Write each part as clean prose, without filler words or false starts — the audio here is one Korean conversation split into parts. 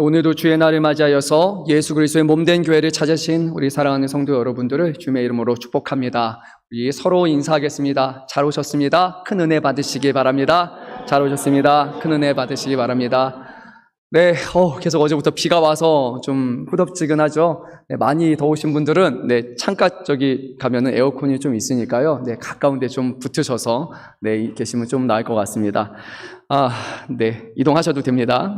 오늘도 주의 날을 맞이하여서 예수 그리스도의 몸된 교회를 찾으신 우리 사랑하는 성도 여러분들을 주님의 이름으로 축복합니다. 우리 서로 인사하겠습니다. 잘 오셨습니다. 큰 은혜 받으시기 바랍니다. 잘 오셨습니다. 큰 은혜 받으시기 바랍니다. 네, 계속 어제부터 비가 와서 좀 후덥지근하죠. 네, 많이 더우신 분들은 창가 저기 가면은 에어컨이 좀 있으니까요. 네, 가까운데 좀 붙으셔서 계시면 좀 나을 것 같습니다. 이동하셔도 됩니다.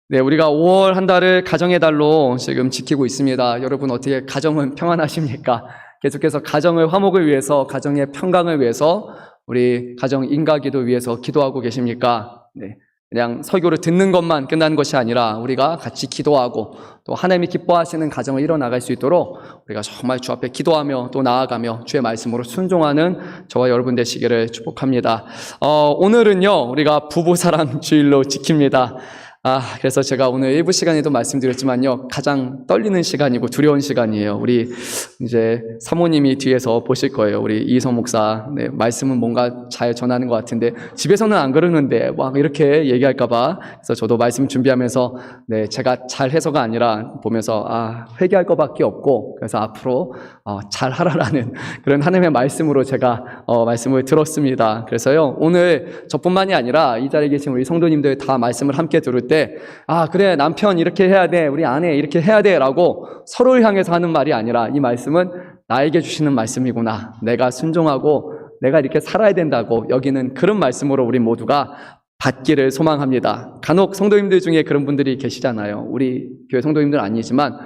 네, 우리가 5월 한 달을 가정의 달로 지금 지키고 있습니다. 여러분 어떻게 가정은 평안하십니까? 계속해서 가정의 화목을 위해서, 가정의 평강을 위해서, 우리 가정 인가기도 위해서 기도하고 계십니까? 네, 그냥 설교를 듣는 것만 끝나는 것이 아니라 우리가 같이 기도하고 또 하나님이 기뻐하시는 가정을 이뤄나갈 수 있도록 우리가 정말 주 앞에 기도하며 또 나아가며 주의 말씀으로 순종하는 저와 여러분 되시기를 축복합니다. 오늘은요, 우리가 부부사랑 주일로 지킵니다. 그래서 제가 오늘 일부 시간에도 말씀드렸지만요, 가장 떨리는 시간이고 두려운 시간이에요. 우리 이제 사모님이 뒤에서 보실 거예요. 우리 이성 목사. 네, 말씀은 뭔가 잘 전하는 것 같은데 집에서는 안 그러는데 막 이렇게 얘기할까봐. 그래서 저도 말씀 준비하면서 제가 잘 해서가 아니라 보면서 회개할 것밖에 없고, 그래서 앞으로 잘 하라라는 그런 하나님의 말씀으로 제가 말씀을 들었습니다. 그래서요, 오늘 저뿐만이 아니라 이 자리에 계신 우리 성도님들 다 말씀을 함께 들을 때 그래, 남편 이렇게 해야 돼, 우리 아내 이렇게 해야 돼 라고 서로를 향해서 하는 말이 아니라 이 말씀은 나에게 주시는 말씀이구나, 내가 순종하고 내가 이렇게 살아야 된다고 여기는 그런 말씀으로 우리 모두가 받기를 소망합니다. 간혹 성도님들 중에 그런 분들이 계시잖아요. 우리 교회 성도님들은 아니지만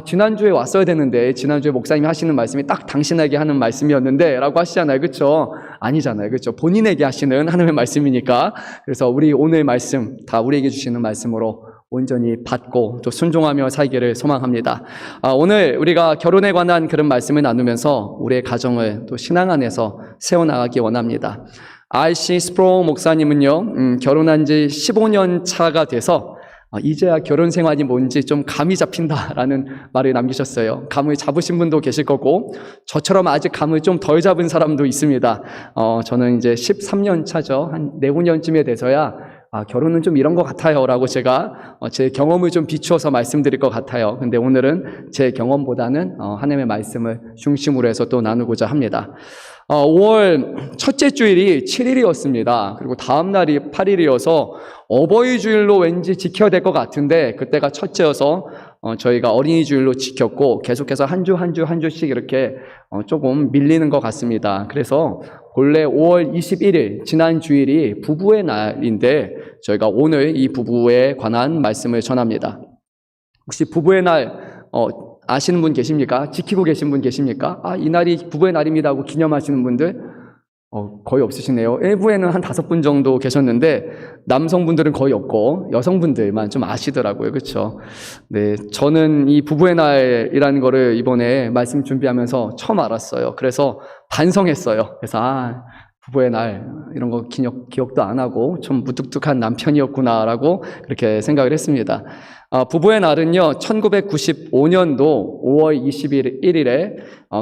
지난주에 왔어야 되는데 지난주에 목사님이 하시는 말씀이 딱 당신에게 하는 말씀이었는데 라고 하시잖아요. 그렇죠? 아니잖아요. 그렇죠? 본인에게 하시는 하나님의 말씀이니까. 그래서 우리 오늘 말씀 다 우리에게 주시는 말씀으로 온전히 받고 또 순종하며 살기를 소망합니다. 오늘 우리가 결혼에 관한 그런 말씀을 나누면서 우리의 가정을 또 신앙 안에서 세워나가기 원합니다. R.C. 스프로우 목사님은요, 결혼한 지 15년 차가 돼서 이제야 결혼 생활이 뭔지 좀 감이 잡힌다라는 말을 남기셨어요. 감을 잡으신 분도 계실 거고, 저처럼 아직 감을 좀 덜 잡은 사람도 있습니다. 저는 이제 13년 차죠. 한 4, 5년쯤에 돼서야 결혼은 좀 이런 것 같아요 라고 제가 제 경험을 좀 비추어서 말씀드릴 것 같아요. 근데 오늘은 제 경험보다는 하나님의 말씀을 중심으로 해서 또 나누고자 합니다. 5월 첫째 주일이 7일이었습니다. 그리고 다음 날이 8일이어서 어버이 주일로 왠지 지켜야 될 것 같은데, 그때가 첫째여서 저희가 어린이 주일로 지켰고, 계속해서 한 주씩 이렇게 조금 밀리는 것 같습니다. 그래서 본래 5월 21일 지난 주일이 부부의 날인데 저희가 오늘 이 부부에 관한 말씀을 전합니다. 혹시 부부의 날 아시는 분 계십니까? 지키고 계신 분 계십니까? 이 날이 부부의 날입니다 하고 기념하시는 분들 거의 없으시네요. 일부에는 한 5분 정도 계셨는데 남성분들은 거의 없고 여성분들만 좀 아시더라고요. 그렇죠? 네, 저는 이 부부의 날이라는 거를 이번에 말씀 준비하면서 처음 알았어요. 그래서 반성했어요. 그래서 부부의 날 이런 거 기억도 안 하고 좀 무뚝뚝한 남편이었구나라고 그렇게 생각을 했습니다. 부부의 날은요, 1995년도 5월 21일에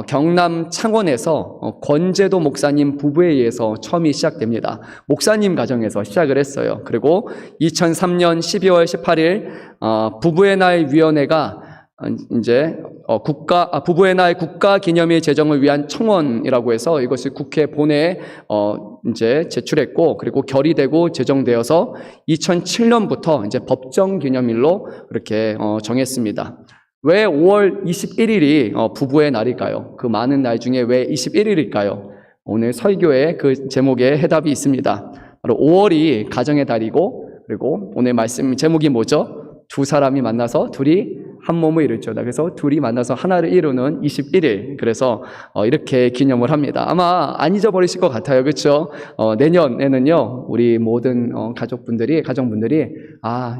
경남 창원에서 권재도 목사님 부부에 의해서 처음이 시작됩니다. 목사님 가정에서 시작을 했어요. 그리고 2003년 12월 18일 부부의 날 위원회가 이제 부부의 날 국가 기념일 제정을 위한 청원이라고 해서 이것을 국회 본회에 이제 제출했고, 그리고 결의되고 제정되어서 2007년부터 이제 법정 기념일로 그렇게 정했습니다. 왜 5월 21일이 부부의 날일까요? 그 많은 날 중에 왜 21일일까요? 오늘 설교에 그 제목에 해답이 있습니다. 바로 5월이 가정의 달이고, 그리고 오늘 말씀 제목이 뭐죠? 두 사람이 만나서 둘이 한 몸을 이루죠. 그래서 둘이 만나서 하나를 이루는 21일. 그래서 이렇게 기념을 합니다. 아마 안 잊어버리실 것 같아요. 그렇죠? 내년에는요, 우리 모든 가정분들이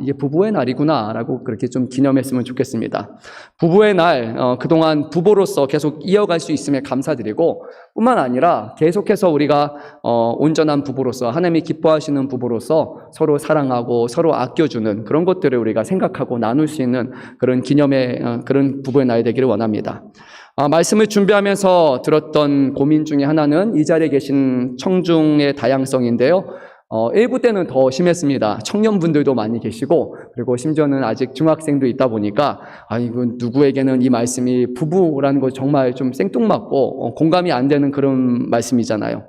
이게 부부의 날이구나 라고 그렇게 좀 기념했으면 좋겠습니다. 부부의 날, 그동안 부부로서 계속 이어갈 수 있음에 감사드리고, 뿐만 아니라 계속해서 우리가 온전한 부부로서, 하나님이 기뻐하시는 부부로서 서로 사랑하고 서로 아껴주는 그런 것들을 우리가 생각하고 나눌 수 있는 그런 기념의 그런 부부의 날이 되기를 원합니다. 말씀을 준비하면서 들었던 고민 중에 하나는 이 자리에 계신 청중의 다양성인데요. 일부 때는 더 심했습니다. 청년분들도 많이 계시고, 그리고 심지어는 아직 중학생도 있다 보니까, 이건 누구에게는 이 말씀이 부부라는 거 정말 좀 생뚱맞고, 공감이 안 되는 그런 말씀이잖아요.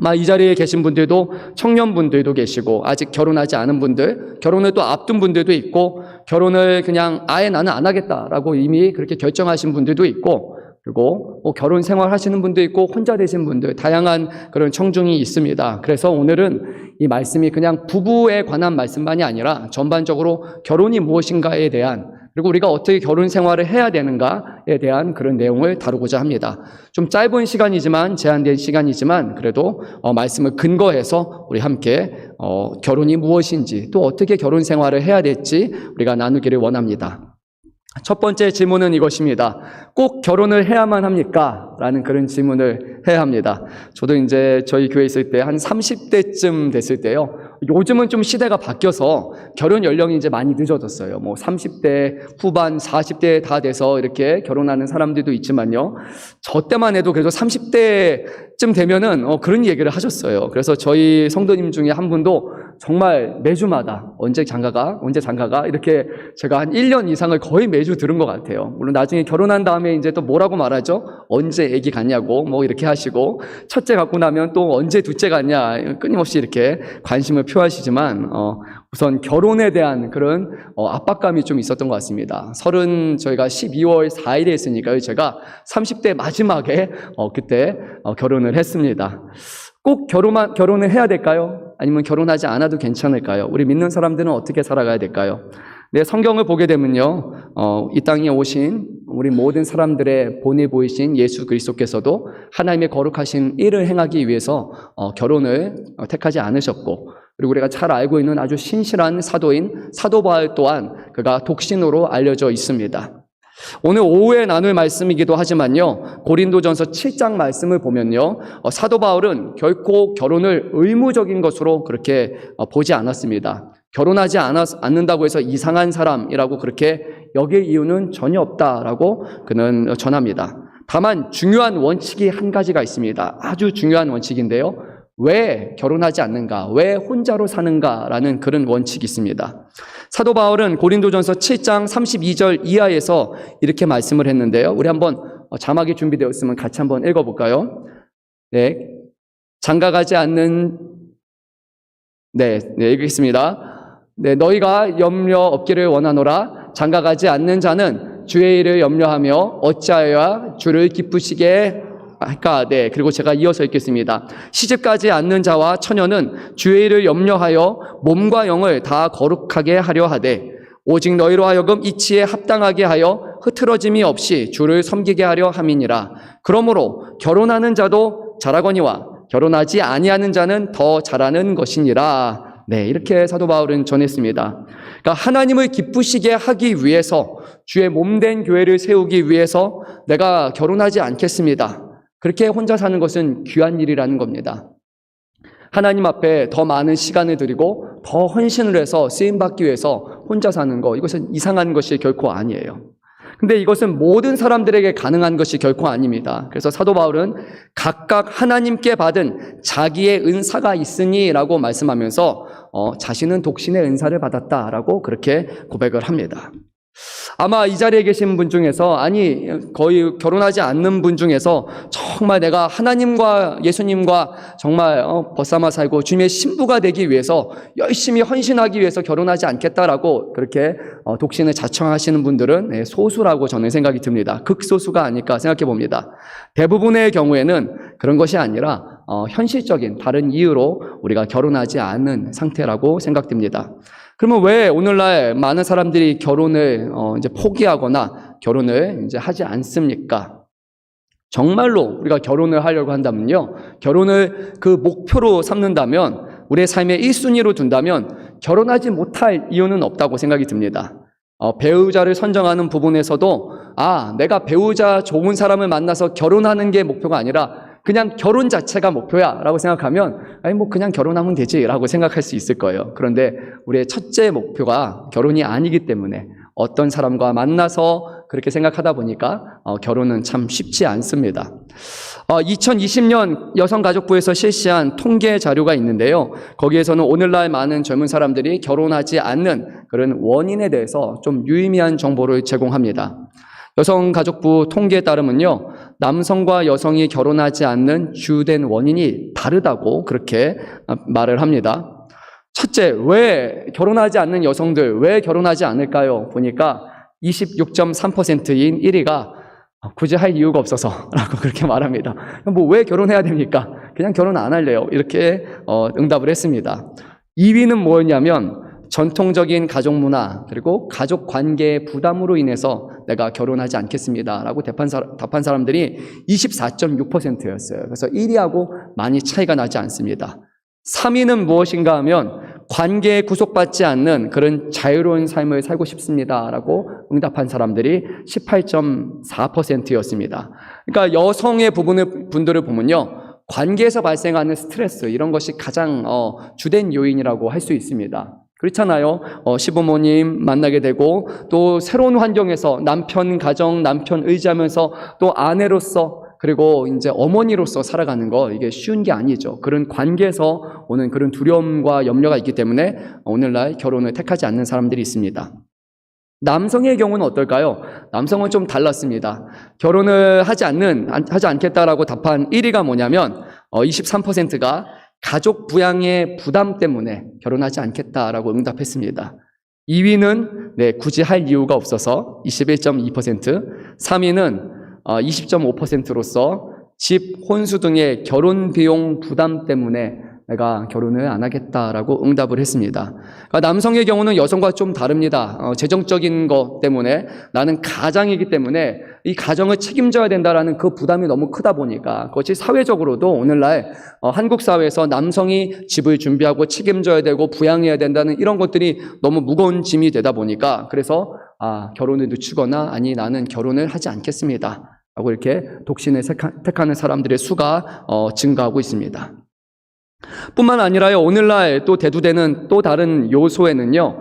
아마 이 자리에 계신 분들도 청년분들도 계시고, 아직 결혼하지 않은 분들, 결혼을 또 앞둔 분들도 있고, 결혼을 그냥 아예 나는 안 하겠다라고 이미 그렇게 결정하신 분들도 있고, 그리고 결혼 생활 하시는 분도 있고 혼자 되신 분들, 다양한 그런 청중이 있습니다. 그래서 오늘은 이 말씀이 그냥 부부에 관한 말씀만이 아니라 전반적으로 결혼이 무엇인가에 대한, 그리고 우리가 어떻게 결혼 생활을 해야 되는가에 대한 그런 내용을 다루고자 합니다. 좀 짧은 시간이지만, 제한된 시간이지만 그래도 말씀을 근거해서 우리 함께 결혼이 무엇인지, 또 어떻게 결혼 생활을 해야 될지 우리가 나누기를 원합니다. 첫 번째 질문은 이것입니다. 꼭 결혼을 해야만 합니까? 라는 그런 질문을 해야 합니다. 저도 이제 저희 교회 있을 때 한 30대쯤 됐을 때요. 요즘은 좀 시대가 바뀌어서 결혼 연령이 이제 많이 늦어졌어요. 30대 후반, 40대 다 돼서 이렇게 결혼하는 사람들도 있지만요. 저 때만 해도 그래도 30대쯤 되면은 그런 얘기를 하셨어요. 그래서 저희 성도님 중에 한 분도 정말 매주마다 언제 장가가 이렇게 제가 한 1년 이상을 거의 매주 들은 것 같아요. 물론 나중에 결혼한 다음에 이제 또 뭐라고 말하죠? 언제 애기 갖냐고 이렇게 하시고, 첫째 갖고 나면 또 언제 둘째 갖냐 끊임없이 이렇게 관심을 표하시지만 우선 결혼에 대한 그런 압박감이 좀 있었던 것 같습니다. 저희가 12월 4일에 했으니까요. 제가 30대 마지막에 그때 결혼을 했습니다. 꼭 결혼을 해야 될까요? 아니면 결혼하지 않아도 괜찮을까요? 우리 믿는 사람들은 어떻게 살아가야 될까요? 네, 성경을 보게 되면요, 이 땅에 오신 우리 모든 사람들의 본이 보이신 예수 그리스도께서도 하나님의 거룩하신 일을 행하기 위해서 결혼을 택하지 않으셨고, 그리고 우리가 잘 알고 있는 아주 신실한 사도인 사도 바울 또한 그가 독신으로 알려져 있습니다. 오늘 오후에 나눌 말씀이기도 하지만요, 고린도전서 7장 말씀을 보면요, 사도 바울은 결코 결혼을 의무적인 것으로 그렇게 보지 않았습니다. 결혼하지 않는다고 해서 이상한 사람이라고 그렇게 여길 이유는 전혀 없다라고 그는 전합니다. 다만 중요한 원칙이 한 가지가 있습니다. 아주 중요한 원칙인데요, 왜 결혼하지 않는가, 왜 혼자로 사는가라는 그런 원칙이 있습니다. 사도 바울은 고린도전서 7장 32절 이하에서 이렇게 말씀을 했는데요, 우리 한번 자막이 준비되어 있으면 같이 한번 읽어볼까요? 네, 장가가지 않는, 네, 읽겠습니다. 네, 너희가 염려 없기를 원하노라. 장가가지 않는 자는 주의 일을 염려하며 어찌하여야 주를 기쁘시게 할까? 네, 그리고 제가 이어서 읽겠습니다. 시집가지 않는 자와 처녀는 주의 일을 염려하여 몸과 영을 다 거룩하게 하려 하되, 오직 너희로 하여금 이치에 합당하게 하여 흐트러짐이 없이 주를 섬기게 하려 함이니라. 그러므로 결혼하는 자도 잘하거니와 결혼하지 아니하는 자는 더 잘하는 것이니라. 네, 이렇게 사도 바울은 전했습니다. 그러니까 하나님을 기쁘시게 하기 위해서, 주의 몸된 교회를 세우기 위해서 내가 결혼하지 않겠습니다. 그렇게 혼자 사는 것은 귀한 일이라는 겁니다. 하나님 앞에 더 많은 시간을 드리고 더 헌신을 해서 쓰임받기 위해서 혼자 사는 거, 이것은 이상한 것이 결코 아니에요. 근데 이것은 모든 사람들에게 가능한 것이 결코 아닙니다. 그래서 사도 바울은 각각 하나님께 받은 자기의 은사가 있으니라고 말씀하면서 자신은 독신의 은사를 받았다라고 그렇게 고백을 합니다. 아마 이 자리에 계신 분 중에서, 아니 거의 결혼하지 않는 분 중에서 정말 내가 하나님과 예수님과 정말 벗삼아 살고 주님의 신부가 되기 위해서 열심히 헌신하기 위해서 결혼하지 않겠다라고 그렇게 독신을 자청하시는 분들은 소수라고 저는 생각이 듭니다. 극소수가 아닐까 생각해 봅니다. 대부분의 경우에는 그런 것이 아니라 현실적인 다른 이유로 우리가 결혼하지 않는 상태라고 생각됩니다. 그러면 왜 오늘날 많은 사람들이 결혼을 이제 포기하거나 결혼을 이제 하지 않습니까? 정말로 우리가 결혼을 하려고 한다면요, 결혼을 그 목표로 삼는다면, 우리의 삶의 1순위로 둔다면 결혼하지 못할 이유는 없다고 생각이 듭니다. 배우자를 선정하는 부분에서도 내가 배우자 좋은 사람을 만나서 결혼하는 게 목표가 아니라 그냥 결혼 자체가 목표야 라고 생각하면 그냥 결혼하면 되지 라고 생각할 수 있을 거예요. 그런데 우리의 첫째 목표가 결혼이 아니기 때문에 어떤 사람과 만나서 그렇게 생각하다 보니까 결혼은 참 쉽지 않습니다. 2020년 여성가족부에서 실시한 통계 자료가 있는데요. 거기에서는 오늘날 많은 젊은 사람들이 결혼하지 않는 그런 원인에 대해서 좀 유의미한 정보를 제공합니다. 여성가족부 통계에 따르면요, 남성과 여성이 결혼하지 않는 주된 원인이 다르다고 그렇게 말을 합니다. 첫째, 왜 결혼하지 않는 여성들, 왜 결혼하지 않을까요? 보니까 26.3%인 1위가 굳이 할 이유가 없어서 라고 그렇게 말합니다. 뭐 왜 결혼해야 됩니까? 그냥 결혼 안 할래요. 이렇게 응답을 했습니다. 2위는 뭐였냐면 전통적인 가족 문화 그리고 가족 관계의 부담으로 인해서 내가 결혼하지 않겠습니다 라고 답한 사람들이 24.6%였어요. 그래서 1위하고 많이 차이가 나지 않습니다. 3위는 무엇인가 하면 관계에 구속받지 않는 그런 자유로운 삶을 살고 싶습니다 라고 응답한 사람들이 18.4%였습니다. 그러니까 여성의 분들을 보면요, 관계에서 발생하는 스트레스 이런 것이 가장 주된 요인이라고 할 수 있습니다. 그렇잖아요. 시부모님 만나게 되고 또 새로운 환경에서 남편 가정, 남편 의지하면서 또 아내로서 그리고 이제 어머니로서 살아가는 거 이게 쉬운 게 아니죠. 그런 관계에서 오는 그런 두려움과 염려가 있기 때문에 오늘날 결혼을 택하지 않는 사람들이 있습니다. 남성의 경우는 어떨까요? 남성은 좀 달랐습니다. 결혼을 하지 않겠다라고 답한 1위가 뭐냐면 23%가 가족 부양의 부담 때문에 결혼하지 않겠다라고 응답했습니다. 2위는 굳이 할 이유가 없어서 21.2%, 3위는 20.5%로서 집, 혼수 등의 결혼 비용 부담 때문에 내가 결혼을 안 하겠다라고 응답을 했습니다. 그러니까 남성의 경우는 여성과 좀 다릅니다. 재정적인 것 때문에 나는 가장이기 때문에 이 가정을 책임져야 된다라는 그 부담이 너무 크다 보니까 그것이 사회적으로도 오늘날 한국 사회에서 남성이 집을 준비하고 책임져야 되고 부양해야 된다는 이런 것들이 너무 무거운 짐이 되다 보니까 그래서 결혼을 늦추거나 아니 나는 결혼을 하지 않겠습니다 라고 이렇게 독신을 택하는 사람들의 수가 증가하고 있습니다. 뿐만 아니라요, 오늘날 또 대두되는 또 다른 요소에는요,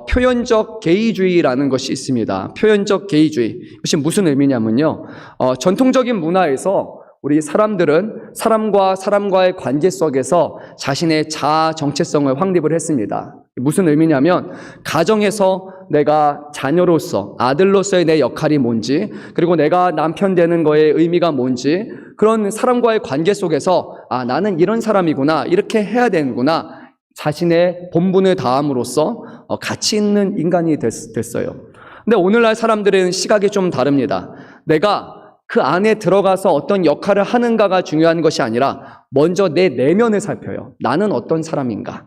표현적 게이주의라는 것이 있습니다. 표현적 게이주의. 이것이 무슨 의미냐면요, 전통적인 문화에서 우리 사람들은 사람과 사람과의 관계 속에서 자신의 자아 정체성을 확립을 했습니다. 무슨 의미냐면 가정에서 내가 자녀로서 아들로서의 내 역할이 뭔지 그리고 내가 남편 되는 거의 의미가 뭔지 그런 사람과의 관계 속에서 나는 이런 사람이구나 이렇게 해야 되는구나 자신의 본분을 다함으로써 가치 있는 인간이 됐어요. 근데 오늘날 사람들은 시각이 좀 다릅니다. 내가 그 안에 들어가서 어떤 역할을 하는가가 중요한 것이 아니라 먼저 내 내면을 살펴요. 나는 어떤 사람인가?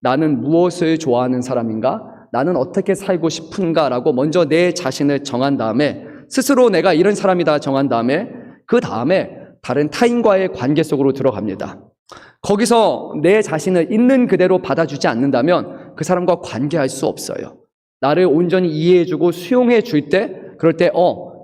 나는 무엇을 좋아하는 사람인가? 나는 어떻게 살고 싶은가라고 먼저 내 자신을 정한 다음에 스스로 내가 이런 사람이다 정한 다음에 그 다음에 다른 타인과의 관계 속으로 들어갑니다. 거기서 내 자신을 있는 그대로 받아주지 않는다면 그 사람과 관계할 수 없어요. 나를 온전히 이해해주고 수용해 줄 때 그럴 때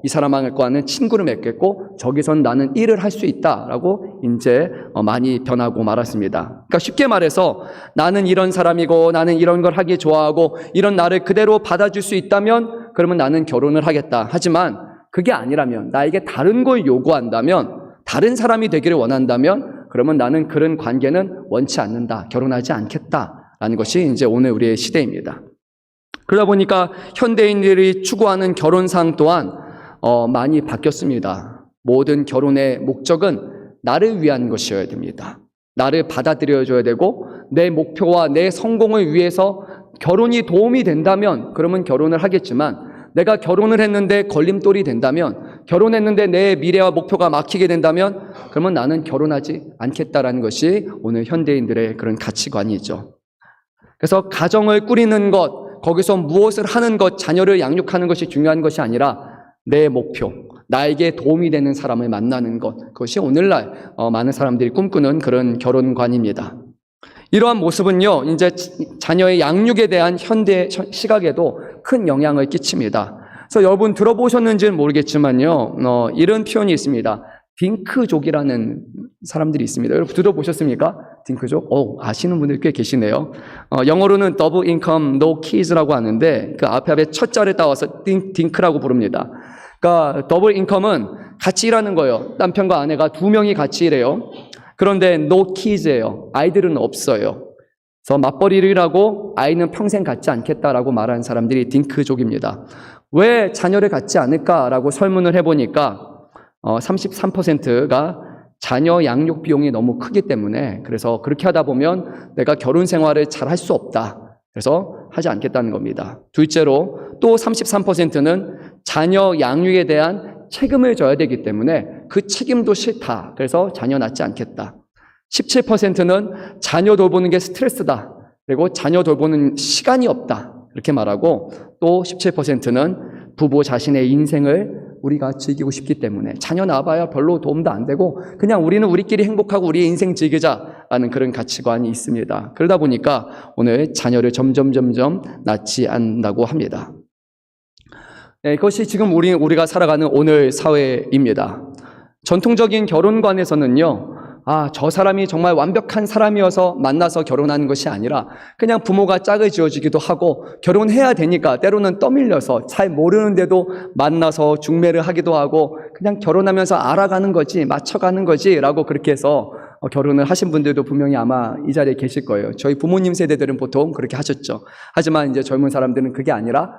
이 사람과는 친구를 맺겠고 저기선 나는 일을 할 수 있다라고 이제 많이 변하고 말았습니다. 그러니까 쉽게 말해서 나는 이런 사람이고 나는 이런 걸 하기 좋아하고 이런 나를 그대로 받아줄 수 있다면 그러면 나는 결혼을 하겠다. 하지만 그게 아니라면 나에게 다른 걸 요구한다면 다른 사람이 되기를 원한다면 그러면 나는 그런 관계는 원치 않는다. 결혼하지 않겠다라는 것이 이제 오늘 우리의 시대입니다. 그러다 보니까 현대인들이 추구하는 결혼상 또한 많이 바뀌었습니다. 모든 결혼의 목적은 나를 위한 것이어야 됩니다. 나를 받아들여줘야 되고 내 목표와 내 성공을 위해서 결혼이 도움이 된다면 그러면 결혼을 하겠지만 내가 결혼을 했는데 걸림돌이 된다면 결혼했는데 내 미래와 목표가 막히게 된다면 그러면 나는 결혼하지 않겠다라는 것이 오늘 현대인들의 그런 가치관이죠. 그래서 가정을 꾸리는 것, 거기서 무엇을 하는 것, 자녀를 양육하는 것이 중요한 것이 아니라 내 목표, 나에게 도움이 되는 사람을 만나는 것, 그것이 오늘날 많은 사람들이 꿈꾸는 그런 결혼관입니다. 이러한 모습은요, 이제 자녀의 양육에 대한 현대 시각에도 큰 영향을 끼칩니다. 그래서 여러분 들어보셨는지는 모르겠지만요, 이런 표현이 있습니다. 딩크족이라는 사람들이 있습니다. 여러분 들어보셨습니까? 딩크족? 아시는 분들 꽤 계시네요. 영어로는 Double Income No Kids라고 하는데 그 앞에 첫 자를 따와서 딩크라고 부릅니다. 그러니까 더블 인컴은 같이 일하는 거예요. 남편과 아내가 두 명이 같이 일해요. 그런데 no kids예요. 아이들은 없어요. 그래서 맞벌이를 일하고 아이는 평생 갖지 않겠다라고 말하는 사람들이 딩크족입니다. 왜 자녀를 갖지 않을까라고 설문을 해보니까 33%가 자녀 양육 비용이 너무 크기 때문에, 그래서 그렇게 하다 보면 내가 결혼 생활을 잘 할 수 없다. 그래서 하지 않겠다는 겁니다. 둘째로 또 33%는 자녀 양육에 대한 책임을 져야 되기 때문에 그 책임도 싫다. 그래서 자녀 낳지 않겠다. 17%는 자녀 돌보는 게 스트레스다. 그리고 자녀 돌보는 시간이 없다. 이렇게 말하고, 또 17%는 부부 자신의 인생을 우리가 즐기고 싶기 때문에 자녀 낳아봐야 별로 도움도 안 되고 그냥 우리는 우리끼리 행복하고 우리의 인생 즐기자라는 그런 가치관이 있습니다. 그러다 보니까 오늘 자녀를 점점 낳지 않는다고 합니다. 네, 이것이 지금 우리가 살아가는 오늘 사회입니다. 전통적인 결혼관에서는요, 저 사람이 정말 완벽한 사람이어서 만나서 결혼하는 것이 아니라 그냥 부모가 짝을 지어주기도 하고 결혼해야 되니까 때로는 떠밀려서 잘 모르는데도 만나서 중매를 하기도 하고 그냥 결혼하면서 알아가는 거지, 맞춰가는 거지 라고 그렇게 해서 결혼을 하신 분들도 분명히 아마 이 자리에 계실 거예요. 저희 부모님 세대들은 보통 그렇게 하셨죠. 하지만 이제 젊은 사람들은 그게 아니라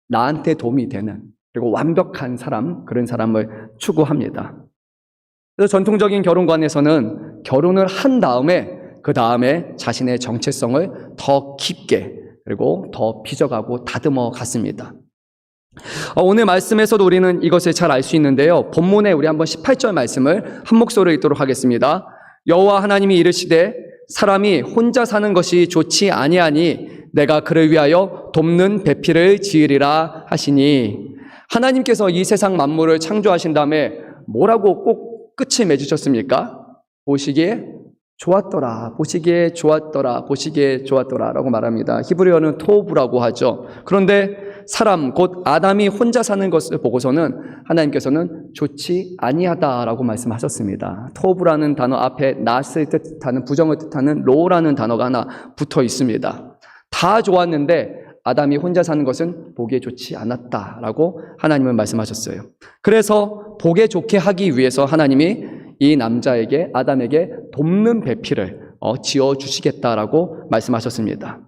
나한테 도움이 되는, 그리고 완벽한 사람, 그런 사람을 추구합니다. 그래서 전통적인 결혼관에서는 결혼을 한 다음에 그 다음에 자신의 정체성을 더 깊게 그리고 더 빚어가고 다듬어 갔습니다. 오늘 말씀에서도 우리는 이것을 잘 알 수 있는데요. 본문에 우리 한번 18절 말씀을 한 목소리로 읽도록 하겠습니다. 여호와 하나님이 이르시되 사람이 혼자 사는 것이 좋지 아니하니 내가 그를 위하여 돕는 배필을 지으리라 하시니, 하나님께서 이 세상 만물을 창조하신 다음에 뭐라고 꼭 끝을 맺으셨습니까? 보시기에 좋았더라, 보시기에 좋았더라, 보시기에 좋았더라 라고 말합니다. 히브리어는 토브라고 하죠. 그런데 사람, 곧 아담이 혼자 사는 것을 보고서는 하나님께서는 좋지 아니하다라고 말씀하셨습니다. 토브라는 단어 앞에 낫을 뜻하는, 부정을 뜻하는 로라는 단어가 하나 붙어 있습니다. 다 좋았는데 아담이 혼자 사는 것은 보기에 좋지 않았다라고 하나님은 말씀하셨어요. 그래서 보기에 좋게 하기 위해서 하나님이 이 남자에게, 아담에게 돕는 배필을 지어주시겠다라고 말씀하셨습니다.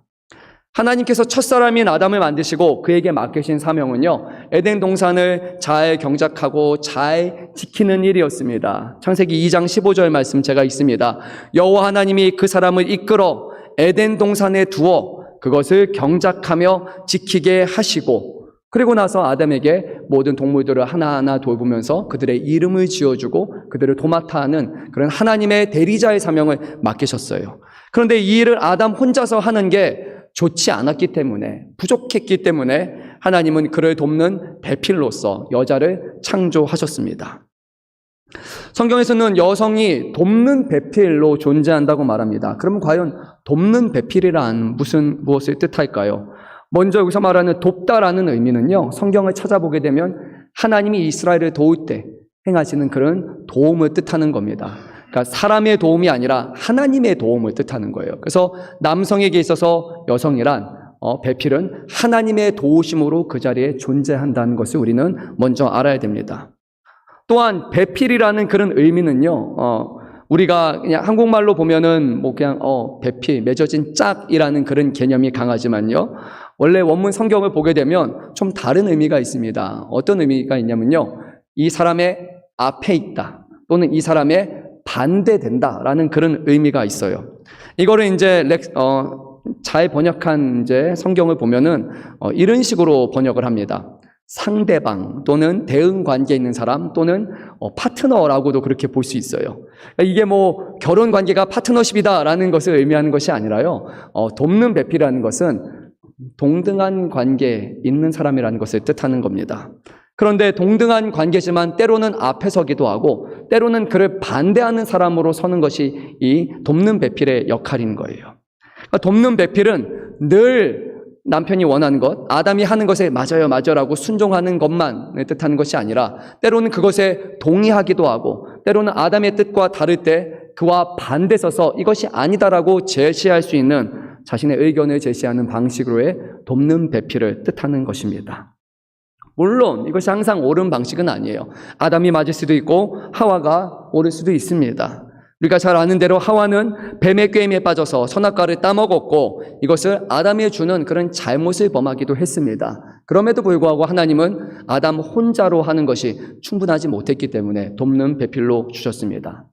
하나님께서 첫사람인 아담을 만드시고 그에게 맡기신 사명은요, 에덴 동산을 잘 경작하고 잘 지키는 일이었습니다. 창세기 2장 15절 말씀 제가 있습니다. 여호와 하나님이 그 사람을 이끌어 에덴 동산에 두어 그것을 경작하며 지키게 하시고, 그리고 나서 아담에게 모든 동물들을 하나하나 돌보면서 그들의 이름을 지어주고 그들을 도맡아 하는 그런 하나님의 대리자의 사명을 맡기셨어요. 그런데 이 일을 아담 혼자서 하는 게 좋지 않았기 때문에, 부족했기 때문에 하나님은 그를 돕는 배필로서 여자를 창조하셨습니다. 성경에서는 여성이 돕는 배필로 존재한다고 말합니다. 그러면 과연 돕는 배필이란 무엇을 뜻할까요? 먼저 여기서 말하는 돕다라는 의미는요, 성경을 찾아보게 되면 하나님이 이스라엘을 도울 때 행하시는 그런 도움을 뜻하는 겁니다. 그러니까 사람의 도움이 아니라 하나님의 도움을 뜻하는 거예요. 그래서 남성에게 있어서 여성이란 배필은 하나님의 도우심으로 그 자리에 존재한다는 것을 우리는 먼저 알아야 됩니다. 또한 배필이라는 그런 의미는요, 우리가 그냥 한국말로 보면은 그냥 배필, 맺어진 짝이라는 그런 개념이 강하지만요, 원래 원문 성경을 보게 되면 좀 다른 의미가 있습니다. 어떤 의미가 있냐면요, 이 사람의 앞에 있다, 또는 이 사람의 반대된다라는 그런 의미가 있어요. 이거를 이제 잘 번역한 이제 성경을 보면은 이런 식으로 번역을 합니다. 상대방 또는 대응 관계에 있는 사람 또는 파트너라고도 그렇게 볼 수 있어요. 이게 결혼 관계가 파트너십이다라는 것을 의미하는 것이 아니라요, 돕는 배필이라는 것은 동등한 관계에 있는 사람이라는 것을 뜻하는 겁니다. 그런데 동등한 관계지만 때로는 앞에 서기도 하고 때로는 그를 반대하는 사람으로 서는 것이 이 돕는 배필의 역할인 거예요. 그러니까 돕는 배필은 늘 남편이 원하는 것, 아담이 하는 것에 맞아요라고 순종하는 것만 뜻하는 것이 아니라 때로는 그것에 동의하기도 하고 때로는 아담의 뜻과 다를 때 그와 반대 서서 이것이 아니다라고 제시할 수 있는 자신의 의견을 제시하는 방식으로의 돕는 배필을 뜻하는 것입니다. 물론 이것이 항상 옳은 방식은 아니에요. 아담이 맞을 수도 있고 하와가 옳을 수도 있습니다. 우리가 잘 아는 대로 하와는 뱀의 꾀임에 빠져서 선악과를 따먹었고 이것을 아담이 주는 그런 잘못을 범하기도 했습니다. 그럼에도 불구하고 하나님은 아담 혼자로 하는 것이 충분하지 못했기 때문에 돕는 배필로 주셨습니다.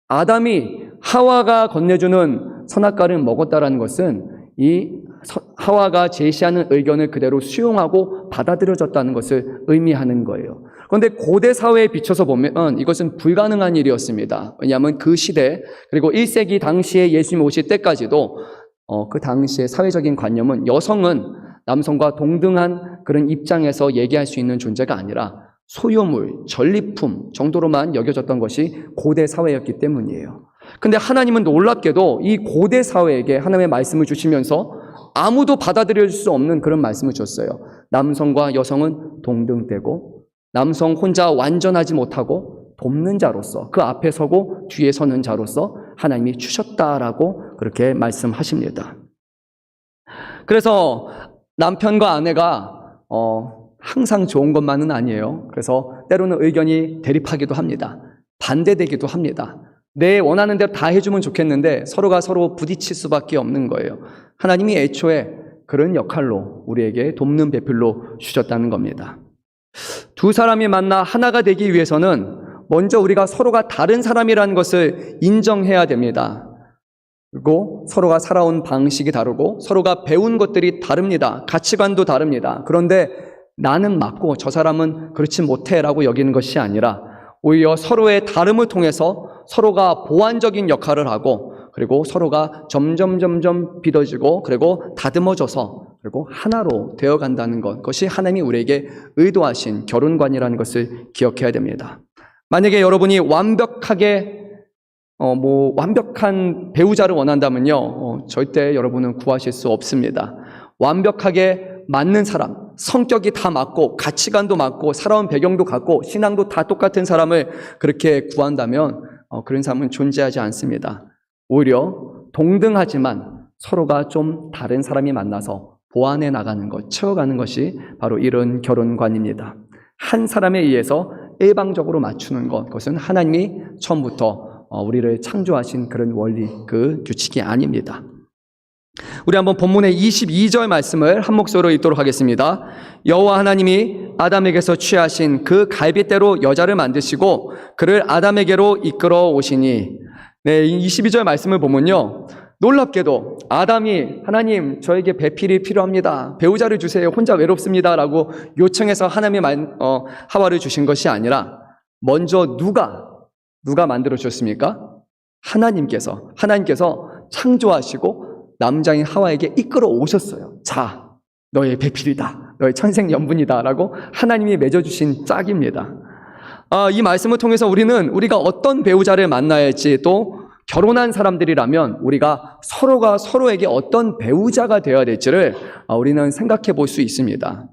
아담이 하와가 건네주는 선악과를 먹었다라는 것은 이 하와가 제시하는 의견을 그대로 수용하고 받아들여졌다는 것을 의미하는 거예요. 그런데 고대 사회에 비춰서 보면 이것은 불가능한 일이었습니다. 왜냐하면 그 시대, 그리고 1세기 당시에 예수님 오실 때까지도 그 당시의 사회적인 관념은 여성은 남성과 동등한 그런 입장에서 얘기할 수 있는 존재가 아니라 소유물, 전리품 정도로만 여겨졌던 것이 고대 사회였기 때문이에요. 근데 하나님은 놀랍게도 이 고대 사회에게 하나님의 말씀을 주시면서 아무도 받아들일 수 없는 그런 말씀을 줬어요. 남성과 여성은 동등되고 남성 혼자 완전하지 못하고 돕는 자로서 그 앞에 서고 뒤에 서는 자로서 하나님이 주셨다라고 그렇게 말씀하십니다. 그래서 남편과 아내가 항상 좋은 것만은 아니에요. 그래서 때로는 의견이 대립하기도 합니다. 반대되기도 합니다. 내 원하는 대로 다 해주면 좋겠는데 서로가 서로 부딪힐 수밖에 없는 거예요. 하나님이 애초에 그런 역할로 우리에게 돕는 배필로 주셨다는 겁니다. 두 사람이 만나 하나가 되기 위해서는 먼저 우리가 서로가 다른 사람이라는 것을 인정해야 됩니다. 그리고 서로가 살아온 방식이 다르고 서로가 배운 것들이 다릅니다. 가치관도 다릅니다. 그런데 나는 맞고 저 사람은 그렇지 못해라고 여기는 것이 아니라 오히려 서로의 다름을 통해서 서로가 보완적인 역할을 하고 그리고 서로가 점점 빚어지고 그리고 다듬어져서 그리고 하나로 되어간다는 것, 그것이 하나님이 우리에게 의도하신 결혼관이라는 것을 기억해야 됩니다. 만약에 여러분이 완벽한 배우자를 원한다면요, 절대 여러분은 구하실 수 없습니다. 완벽하게 맞는 사람, 성격이 다 맞고 가치관도 맞고 살아온 배경도 같고 신앙도 다 똑같은 사람을 그렇게 구한다면 그런 사람은 존재하지 않습니다. 오히려 동등하지만 서로가 좀 다른 사람이 만나서 보완해 나가는 것, 채워가는 것이 바로 이런 결혼관입니다. 한 사람에 의해서 일방적으로 맞추는 것, 그것은 하나님이 처음부터 우리를 창조하신 그런 원리, 그 규칙이 아닙니다. 우리 한번 본문의 22절 말씀을 한 목소리로 읽도록 하겠습니다. 여호와 하나님이 아담에게서 취하신 그 갈빗대로 여자를 만드시고 그를 아담에게로 이끌어 오시니. 네, 22절 말씀을 보면요, 놀랍게도 아담이 하나님 저에게 배필이 필요합니다, 배우자를 주세요, 혼자 외롭습니다 라고 요청해서 하나님이 하와를 주신 것이 아니라 먼저 누가 만들어 주셨습니까? 하나님께서 창조하시고 남자인 하와에게 이끌어 오셨어요. 자, 너의 배필이다, 너의 천생연분이다 라고 하나님이 맺어주신 짝입니다. 이 말씀을 통해서 우리가 어떤 배우자를 만나야 할지, 또 결혼한 사람들이라면 우리가 서로가 서로에게 어떤 배우자가 되어야 될지를 우리는 생각해 볼 수 있습니다.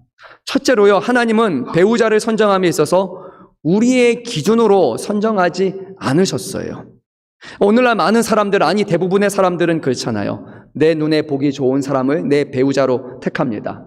첫째로요, 하나님은 배우자를 선정함에 있어서 우리의 기준으로 선정하지 않으셨어요. 오늘날 많은 사람들, 아니 대부분의 사람들은 그렇잖아요. 내 눈에 보기 좋은 사람을 내 배우자로 택합니다.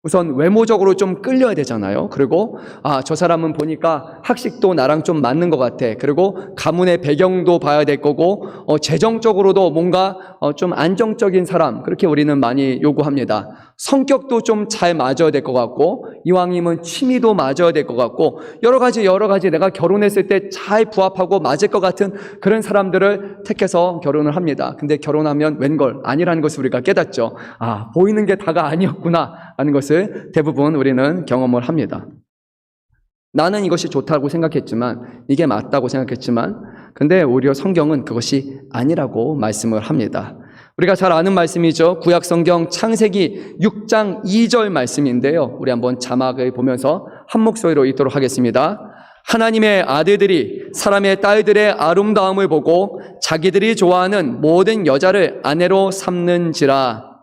우선 외모적으로 좀 끌려야 되잖아요. 그리고 저 사람은 보니까 학식도 나랑 좀 맞는 것 같아. 그리고 가문의 배경도 봐야 될 거고 재정적으로도 뭔가 좀 안정적인 사람, 그렇게 우리는 많이 요구합니다. 성격도 좀 잘 맞아야 될 것 같고 이왕이면 취미도 맞아야 될 것 같고 여러 가지 내가 결혼했을 때 잘 부합하고 맞을 것 같은 그런 사람들을 택해서 결혼을 합니다. 근데 결혼하면 웬걸 아니라는 것을 우리가 깨닫죠. 보이는 게 다가 아니었구나 하는 것을 대부분 우리는 경험을 합니다. 나는 이것이 좋다고 생각했지만, 이게 맞다고 생각했지만, 근데 오히려 성경은 그것이 아니라고 말씀을 합니다. 우리가 잘 아는 말씀이죠. 구약 성경 창세기 6장 2절 말씀인데요, 우리 한번 자막을 보면서 한 목소리로 읽도록 하겠습니다. 하나님의 아들들이 사람의 딸들의 아름다움을 보고 자기들이 좋아하는 모든 여자를 아내로 삼는지라.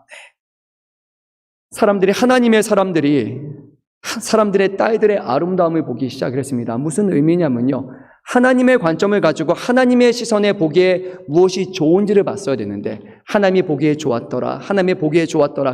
하나님의 사람들의 딸들의 아름다움을 보기 시작을 했습니다. 무슨 의미냐면요, 하나님의 관점을 가지고 하나님의 시선에 보기에 무엇이 좋은지를 봤어야 되는데 하나님이 보기에 좋았더라.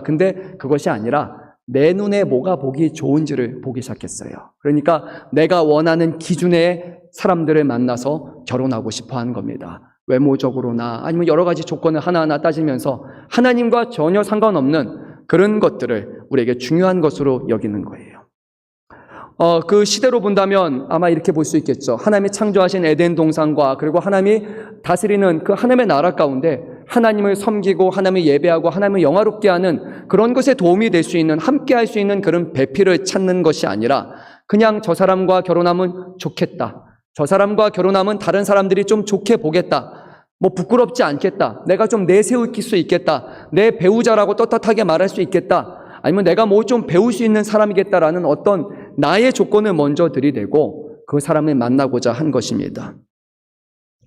근데 그것이 아니라 내 눈에 뭐가 보기 좋은지를 보기 시작했어요. 그러니까 내가 원하는 기준의 사람들을 만나서 결혼하고 싶어 하는 겁니다. 외모적으로나 아니면 여러 가지 조건을 하나하나 따지면서 하나님과 전혀 상관없는 그런 것들을 우리에게 중요한 것으로 여기는 거예요. 그 시대로 본다면 아마 이렇게 볼 수 있겠죠. 하나님이 창조하신 에덴 동산과 그리고 하나님이 다스리는 그 하나님의 나라 가운데 하나님을 섬기고 하나님을 예배하고 하나님을 영화롭게 하는 그런 것에 도움이 될 수 있는, 함께 할 수 있는 그런 배필을 찾는 것이 아니라 그냥 저 사람과 결혼하면 좋겠다. 저 사람과 결혼하면 다른 사람들이 좀 좋게 보겠다. 뭐 부끄럽지 않겠다. 내가 좀 내세울 수 있겠다. 내 배우자라고 떳떳하게 말할 수 있겠다. 아니면 내가 뭐 좀 배울 수 있는 사람이겠다라는 어떤 나의 조건을 먼저 들이대고 그 사람을 만나고자 한 것입니다.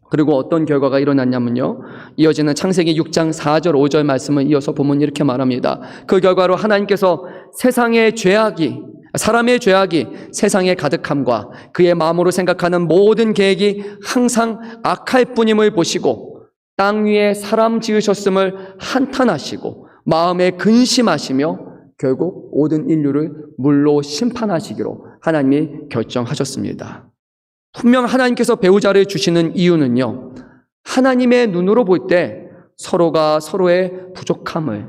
그리고 어떤 결과가 일어났냐면요. 이어지는 창세기 6장 4절 5절 말씀을 이어서 보면 이렇게 말합니다. 그 결과로 하나님께서 사람의 죄악이 세상에 가득함과 그의 마음으로 생각하는 모든 계획이 항상 악할 뿐임을 보시고 땅 위에 사람 지으셨음을 한탄하시고 마음에 근심하시며 결국 모든 인류를 물로 심판하시기로 하나님이 결정하셨습니다. 분명 하나님께서 배우자를 주시는 이유는요, 하나님의 눈으로 볼 때 서로가 서로의 부족함을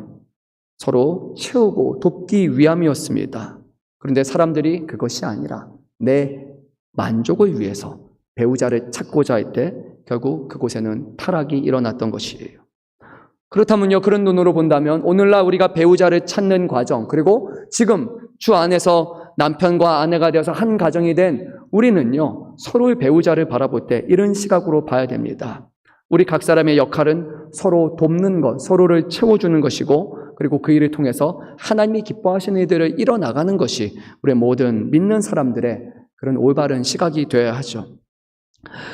서로 채우고 돕기 위함이었습니다. 그런데 사람들이 그것이 아니라 내 만족을 위해서 배우자를 찾고자 할 때 결국 그곳에는 타락이 일어났던 것이에요. 그렇다면요, 그런 눈으로 본다면 오늘날 우리가 배우자를 찾는 과정, 그리고 지금 주 안에서 남편과 아내가 되어서 한 가정이 된 우리는요, 서로의 배우자를 바라볼 때 이런 시각으로 봐야 됩니다. 우리 각 사람의 역할은 서로 돕는 것, 서로를 채워주는 것이고, 그리고 그 일을 통해서 하나님이 기뻐하시는 일들을 이뤄나가는 것이 우리 모든 믿는 사람들의 그런 올바른 시각이 되어야 하죠.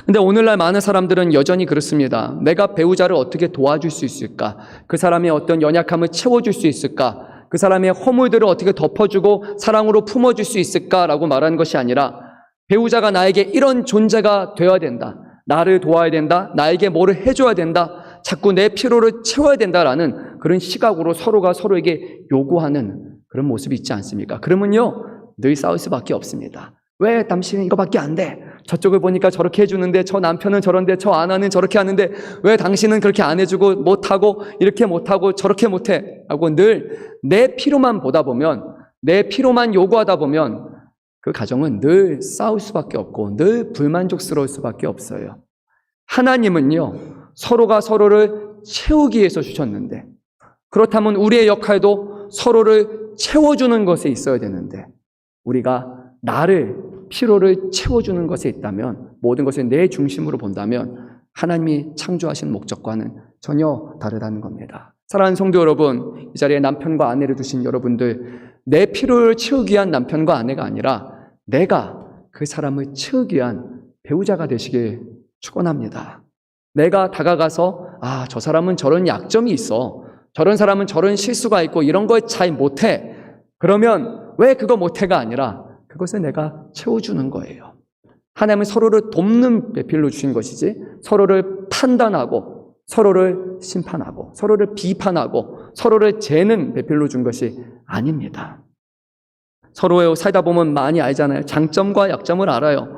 근데 오늘날 많은 사람들은 여전히 그렇습니다. 내가 배우자를 어떻게 도와줄 수 있을까? 그 사람의 어떤 연약함을 채워줄 수 있을까? 그 사람의 허물들을 어떻게 덮어주고 사랑으로 품어줄 수 있을까라고 말하는 것이 아니라 배우자가 나에게 이런 존재가 되어야 된다. 나를 도와야 된다. 나에게 뭐를 해줘야 된다. 자꾸 내 필요를 채워야 된다라는 그런 시각으로 서로가 서로에게 요구하는 그런 모습이 있지 않습니까? 그러면요, 늘 싸울 수밖에 없습니다. 왜 당신은 이거밖에 안 돼? 저쪽을 보니까 저렇게 해주는데 저 남편은 저런데 저 아내는 저렇게 하는데 왜 당신은 그렇게 안 해주고 못하고 이렇게 못하고 저렇게 못해? 하고 늘 내 필요만 보다 보면, 내 필요만 요구하다 보면 그 가정은 늘 싸울 수밖에 없고 늘 불만족스러울 수밖에 없어요. 하나님은요, 서로가 서로를 채우기 위해서 주셨는데, 그렇다면 우리의 역할도 서로를 채워주는 것에 있어야 되는데, 우리가 나를, 필요를 채워주는 것에 있다면, 모든 것을 내 중심으로 본다면 하나님이 창조하신 목적과는 전혀 다르다는 겁니다. 사랑하는 성도 여러분, 이 자리에 남편과 아내를 두신 여러분들, 내 필요를 채우기 위한 남편과 아내가 아니라 내가 그 사람을 채우기 위한 배우자가 되시길 축원합니다. 내가 다가가서 저 사람은 저런 약점이 있어, 저런 사람은 저런 실수가 있고 이런 걸 잘 못해, 그러면 왜 그거 못해가 아니라 그것을 내가 채워주는 거예요. 하나님은 서로를 돕는 배필로 주신 것이지 서로를 판단하고 서로를 심판하고 서로를 비판하고 서로를 재는 배필로 준 것이 아닙니다. 서로의 살다 보면 많이 알잖아요. 장점과 약점을 알아요.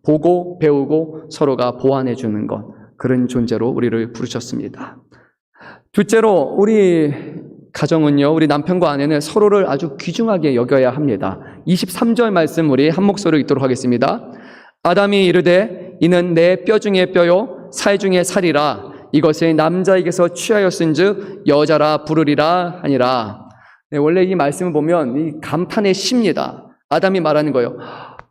보고 배우고 서로가 보완해 주는 것, 그런 존재로 우리를 부르셨습니다. 둘째로 우리 가정은요, 우리 남편과 아내는 서로를 아주 귀중하게 여겨야 합니다. 23절 말씀 우리 한 목소리로 읽도록 하겠습니다. 아담이 이르되 이는 내 뼈 중에 뼈요 살 중에 살이라 이것을 남자에게서 취하였은즉 여자라 부르리라 하니라. 네, 원래 이 말씀을 보면 이 감탄의 시입니다. 아담이 말하는 거예요.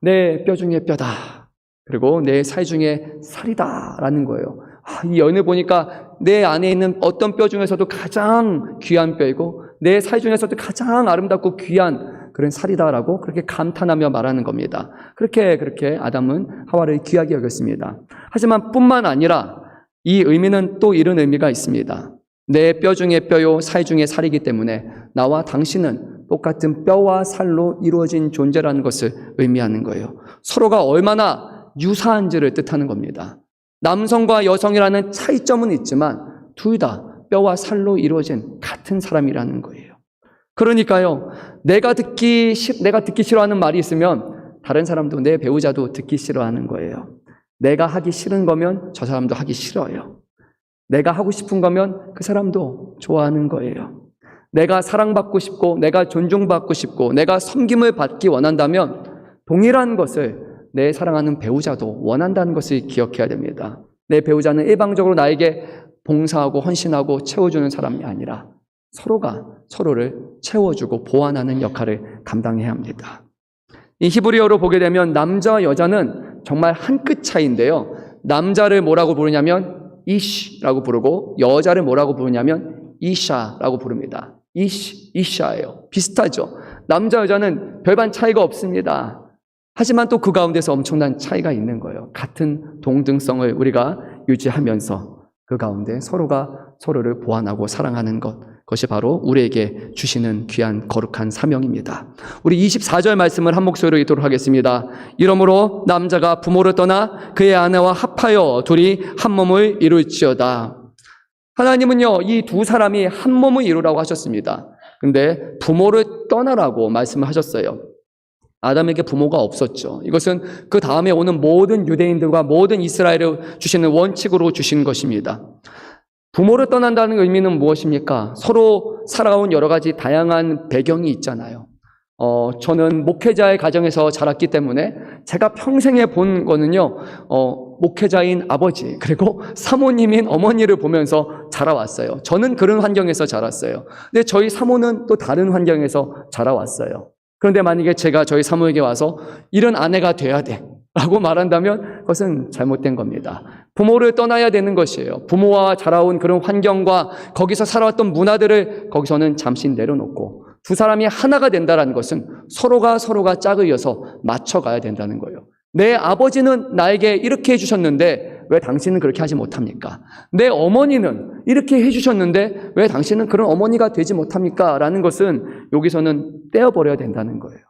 내 뼈 중에 뼈다. 그리고 내 살 중에 살이다 라는 거예요. 이 연을 보니까 내 안에 있는 어떤 뼈 중에서도 가장 귀한 뼈이고 내 살 중에서도 가장 아름답고 귀한 그런 살이다라고 그렇게 감탄하며 말하는 겁니다. 그렇게 아담은 하와를 귀하게 여겼습니다. 하지만 뿐만 아니라 이 의미는 또 이런 의미가 있습니다. 내 뼈 중에 뼈요 살 중에 살이기 때문에 나와 당신은 똑같은 뼈와 살로 이루어진 존재라는 것을 의미하는 거예요. 서로가 얼마나 유사한지를 뜻하는 겁니다. 남성과 여성이라는 차이점은 있지만 둘 다 뼈와 살로 이루어진 같은 사람이라는 거예요. 그러니까요, 내가 듣기 싫어하는 말이 있으면 다른 사람도, 내 배우자도 듣기 싫어하는 거예요. 내가 하기 싫은 거면 저 사람도 하기 싫어요. 내가 하고 싶은 거면 그 사람도 좋아하는 거예요. 내가 사랑받고 싶고, 내가 존중받고 싶고, 내가 섬김을 받기 원한다면 동일한 것을 내 사랑하는 배우자도 원한다는 것을 기억해야 됩니다. 내 배우자는 일방적으로 나에게 봉사하고 헌신하고 채워주는 사람이 아니라 서로가 서로를 채워주고 보완하는 역할을 감당해야 합니다. 이 히브리어로 보게 되면 남자와 여자는 정말 한 끗 차이인데요. 남자를 뭐라고 부르냐면 이시라고 부르고, 여자를 뭐라고 부르냐면 이샤라고 부릅니다. 이샤예요. 비슷하죠. 남자 여자는 별반 차이가 없습니다. 하지만 또 그 가운데서 엄청난 차이가 있는 거예요. 같은 동등성을 우리가 유지하면서 그 가운데 서로가 서로를 보완하고 사랑하는 그것이 바로 우리에게 주시는 귀한 거룩한 사명입니다. 우리 24절 말씀을 한 목소리로 읽도록 하겠습니다. 이러므로 남자가 부모를 떠나 그의 아내와 합하여 둘이 한 몸을 이룰지어다. 하나님은요, 이 두 사람이 한 몸을 이루라고 하셨습니다. 근데 부모를 떠나라고 말씀을 하셨어요. 아담에게 부모가 없었죠. 이것은 그 다음에 오는 모든 유대인들과 모든 이스라엘을 주시는 원칙으로 주신 것입니다. 부모를 떠난다는 의미는 무엇입니까? 서로 살아온 여러 가지 다양한 배경이 있잖아요. 저는 목회자의 가정에서 자랐기 때문에 제가 평생에 본 거는요, 목회자인 아버지 그리고 사모님인 어머니를 보면서 자라왔어요. 저는 그런 환경에서 자랐어요. 근데 저희 사모는 또 다른 환경에서 자라왔어요. 그런데 만약에 제가 저희 사모에게 와서 이런 아내가 돼야 돼 라고 말한다면 그것은 잘못된 겁니다. 부모를 떠나야 되는 것이에요. 부모와 자라온 그런 환경과 거기서 살아왔던 문화들을 거기서는 잠시 내려놓고 두 사람이 하나가 된다는 것은 서로가 짝을 이어서 맞춰가야 된다는 거예요. 내 아버지는 나에게 이렇게 해주셨는데 왜 당신은 그렇게 하지 못합니까? 내 어머니는 이렇게 해주셨는데 왜 당신은 그런 어머니가 되지 못합니까? 라는 것은 여기서는 떼어버려야 된다는 거예요.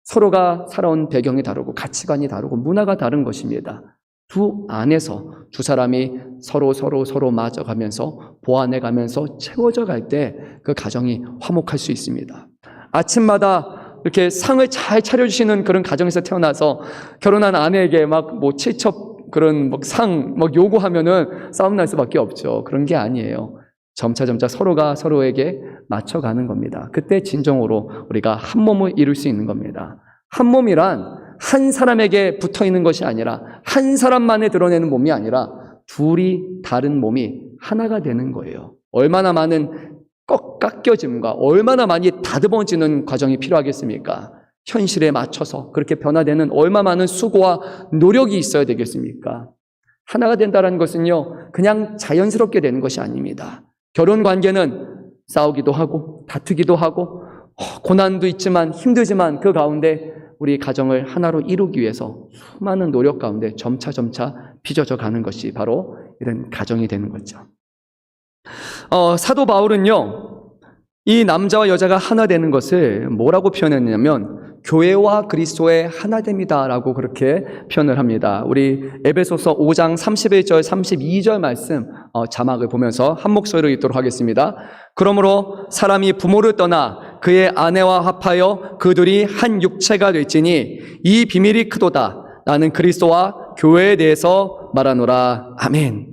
서로가 살아온 배경이 다르고 가치관이 다르고 문화가 다른 것입니다. 두 안에서 두 사람이 서로 맞아가면서 보완해가면서 채워져 갈 때 그 가정이 화목할 수 있습니다. 아침마다 이렇게 상을 잘 차려주시는 그런 가정에서 태어나서 결혼한 아내에게 막 친척 그런 상 요구하면은 싸움 날 수밖에 없죠. 그런 게 아니에요. 점차 서로가 서로에게 맞춰가는 겁니다. 그때 진정으로 우리가 한 몸을 이룰 수 있는 겁니다. 한 몸이란 한 사람에게 붙어 있는 것이 아니라 한 사람만에 드러내는 몸이 아니라 둘이 다른 몸이 하나가 되는 거예요. 얼마나 많은 깎여짐과 얼마나 많이 다듬어지는 과정이 필요하겠습니까? 현실에 맞춰서 그렇게 변화되는 얼마나 많은 수고와 노력이 있어야 되겠습니까? 하나가 된다는 것은요, 그냥 자연스럽게 되는 것이 아닙니다. 결혼 관계는 싸우기도 하고 다투기도 하고 고난도 있지만 힘들지만 그 가운데 우리 가정을 하나로 이루기 위해서 수많은 노력 가운데 점차 빚어져 가는 것이 바로 이런 가정이 되는 거죠. 사도 바울은요, 이 남자와 여자가 하나 되는 것을 뭐라고 표현했냐면 교회와 그리스도의 하나됨이다라고 그렇게 표현을 합니다. 우리 에베소서 5장 31절 32절 말씀 자막을 보면서 한 목소리로 읽도록 하겠습니다. 그러므로 사람이 부모를 떠나 그의 아내와 합하여 그들이 한 육체가 될지니 이 비밀이 크도다. 나는 그리스도와 교회에 대해서 말하노라. 아멘.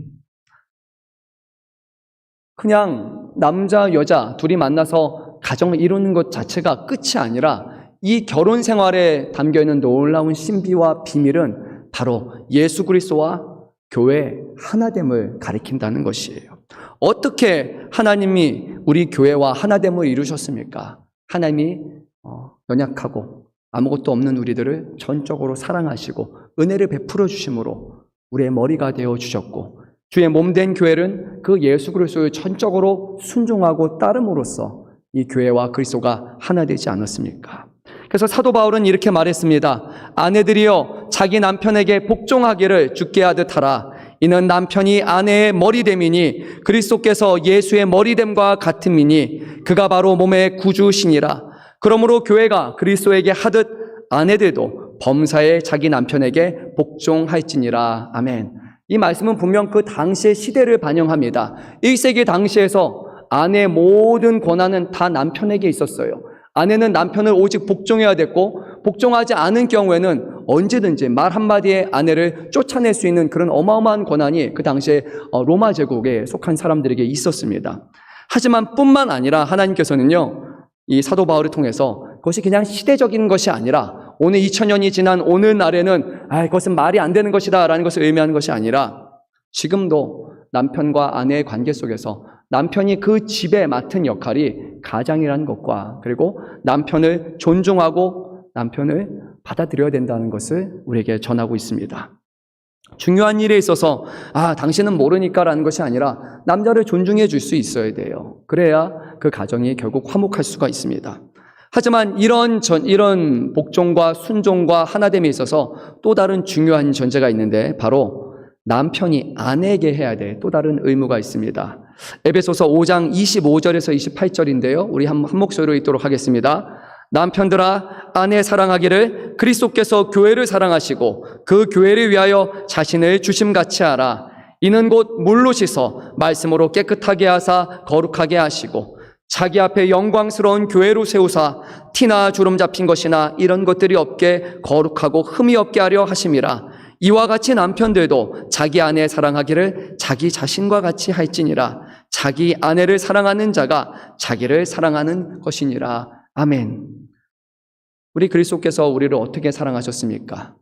그냥 남자 여자 둘이 만나서 가정을 이루는 것 자체가 끝이 아니라 이 결혼 생활에 담겨있는 놀라운 신비와 비밀은 바로 예수 그리스도와 교회의 하나됨을 가리킨다는 것이에요. 어떻게 하나님이 우리 교회와 하나됨을 이루셨습니까? 하나님이 연약하고 아무것도 없는 우리들을 전적으로 사랑하시고 은혜를 베풀어 주심으로 우리의 머리가 되어 주셨고, 주의 몸된 교회는 그 예수 그리스도를 전적으로 순종하고 따름으로써 이 교회와 그리스도가 하나 되지 않았습니까? 그래서 사도 바울은 이렇게 말했습니다. 아내들이여 자기 남편에게 복종하기를 주께 하듯 하라. 이는 남편이 아내의 머리됨이니 그리스도께서 예수의 머리됨과 같음이니 그가 바로 몸의 구주시니라. 그러므로 교회가 그리스도에게 하듯 아내들도 범사에 자기 남편에게 복종할지니라. 아멘. 이 말씀은 분명 그 당시의 시대를 반영합니다. 1세기 당시에서 아내의 모든 권한은 다 남편에게 있었어요. 아내는 남편을 오직 복종해야 됐고, 복종하지 않은 경우에는 언제든지 말 한마디에 아내를 쫓아낼 수 있는 그런 어마어마한 권한이 그 당시에 로마 제국에 속한 사람들에게 있었습니다. 하지만 뿐만 아니라 하나님께서는요, 이 사도 바울을 통해서 그것이 그냥 시대적인 것이 아니라 오늘 2000년이 지난 오늘날에는 그것은 말이 안 되는 것이다 라는 것을 의미하는 것이 아니라 지금도 남편과 아내의 관계 속에서 남편이 그 집에 맡은 역할이 가장이라는 것과 그리고 남편을 존중하고 남편을 받아들여야 된다는 것을 우리에게 전하고 있습니다. 중요한 일에 있어서 당신은 모르니까 라는 것이 아니라 남자를 존중해 줄 수 있어야 돼요. 그래야 그 가정이 결국 화목할 수가 있습니다. 하지만 이런 복종과 순종과 하나됨에 있어서 또 다른 중요한 전제가 있는데 바로 남편이 아내에게 해야 될 또 다른 의무가 있습니다. 에베소서 5장 25절에서 28절인데요. 우리 한 목소리로 읽도록 하겠습니다. 남편들아 아내 사랑하기를 그리스도께서 교회를 사랑하시고 그 교회를 위하여 자신을 주심같이 하라. 이는 곧 물로 씻어 말씀으로 깨끗하게 하사 거룩하게 하시고 자기 앞에 영광스러운 교회로 세우사 티나 주름 잡힌 것이나 이런 것들이 없게 거룩하고 흠이 없게 하려 하심이라. 이와 같이 남편들도 자기 아내 사랑하기를 자기 자신과 같이 할지니라. 자기 아내를 사랑하는 자가 자기를 사랑하는 것이니라. 아멘. 우리 그리스도께서 우리를 어떻게 사랑하셨습니까?